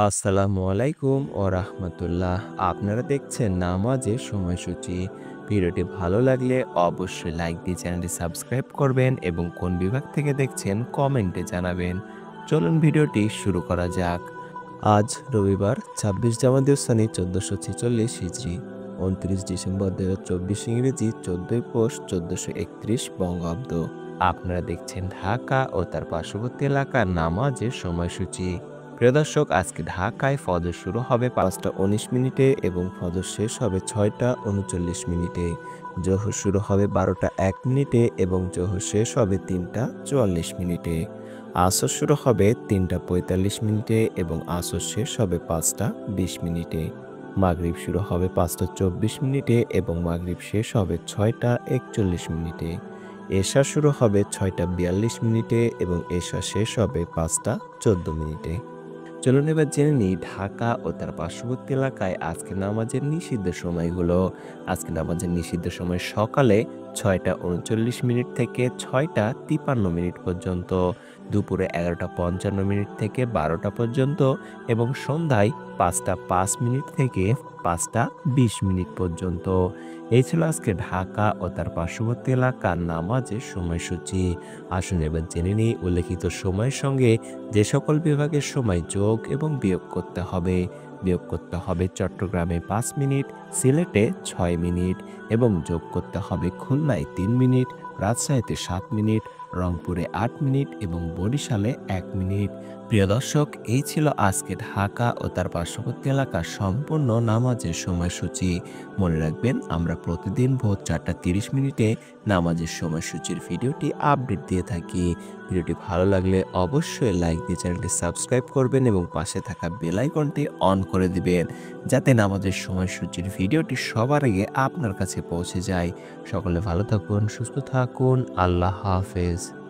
আসসালামু আলাইকুম ও রাহমাতুল্লাহ। আপনারা দেখছেন নামাজের সময়সূচি। ভিডিওটি ভালো লাগলে অবশ্যই লাইক দিয়ে চ্যানেলটি সাবস্ক্রাইব করবেন এবং কোন বিভাগ থেকে দেখছেন কমেন্টে জানাবেন। চলুন ভিডিওটি শুরু করা যাক। আজ রবিবার ২৬ জামাদিউসানি ১৪৪৬ হিজরি, ২৯ ডিসেম্বর ২০২৪ ইংরেজি, ১৪ই পৌষ ১৪৩১ বঙ্গাব্দ। আপনারা দেখছেন ঢাকা ও তার পার্শ্ববর্তী এলাকার নামাজের সময়সূচি। প্রিয় দর্শক, আজকে ঢাকায় ফজর শুরু হবে ৫টা ১৯ মিনিটে এবং ফজর শেষ হবে ৬টা ৩৯ মিনিটে। জোহর শুরু হবে ১২টা ১ মিনিটে এবং জোহর শেষ হবে ৩টা ৪৪ মিনিটে। আসর শুরু হবে ৩টা ৪৫ মিনিটে এবং আসর শেষ হবে ৫টা ২০ মিনিটে। মাগরিব শুরু হবে ৫টা ২৪ মিনিটে এবং মাগরিব শেষ হবে ৬টা ৪১ মিনিটে। এশা শুরু হবে ৬টা ৪২ মিনিটে এবং এশা শেষ হবে ৫টা ১৪ মিনিটে। চলুন এবার জেনে নিই ঢাকা ও তার পার্শ্ববর্তী এলাকায় আজকে নামাজের নিষিদ্ধ সময়গুলো। আজকে নামাজের নিষিদ্ধ সময় সকালে ৬টা ৩৯ মিনিট থেকে ৬টা ৫৩ মিনিট পর্যন্ত, দুপুরে ১১টা ৫৫ মিনিট থেকে ১২টা পর্যন্ত এবং সন্ধ্যায় ৫টা ৫ মিনিট থেকে ৫টা ২০ মিনিট পর্যন্ত। এই ছিল আজকে ঢাকা ও তার পার্শ্ববর্তী এলাকার নামাজের সময়সূচি। আসুন এবার জেনে নিই উল্লেখিত সময়ের সঙ্গে যে সকল বিভাগের সময় যোগ এবং বিয়োগ করতে হবে। বিয়োগ করতে হবে চট্টগ্রামে ৫ মিনিট, সিলেটে ৬ মিনিট এবং যোগ করতে হবে খুলনায় ৩ মিনিট, রাজশাহীতে ৭ মিনিট, রংপুরে ৮ মিনিট এবং বরিশালে ১ মিনিট। প্রিয় দর্শক, এই ছিল আজকে ঢাকা ও তার পার্শ্ববর্তী এলাকার সম্পূর্ণ নামাজের সময়সূচি। মনে রাখবেন, আমরা প্রতিদিন ভোর ৪টা ৩০ মিনিটে নামাজের সময়সূচির ভিডিওটি আপডেট দিয়ে থাকি। ভিডিওটি ভালো লাগলে অবশ্যই লাইক দিয়ে চ্যানেলটি সাবস্ক্রাইব করবেন এবং পাশে থাকা বেল আইকনটি অন করে দিবেন, যাতে নামাজের সময়সূচির ভিডিওটি সবার আগে আপনার কাছে পৌঁছে যায়। সকলে ভালো থাকুন, সুস্থ থাকুন। আল্লাহ হাফেজ।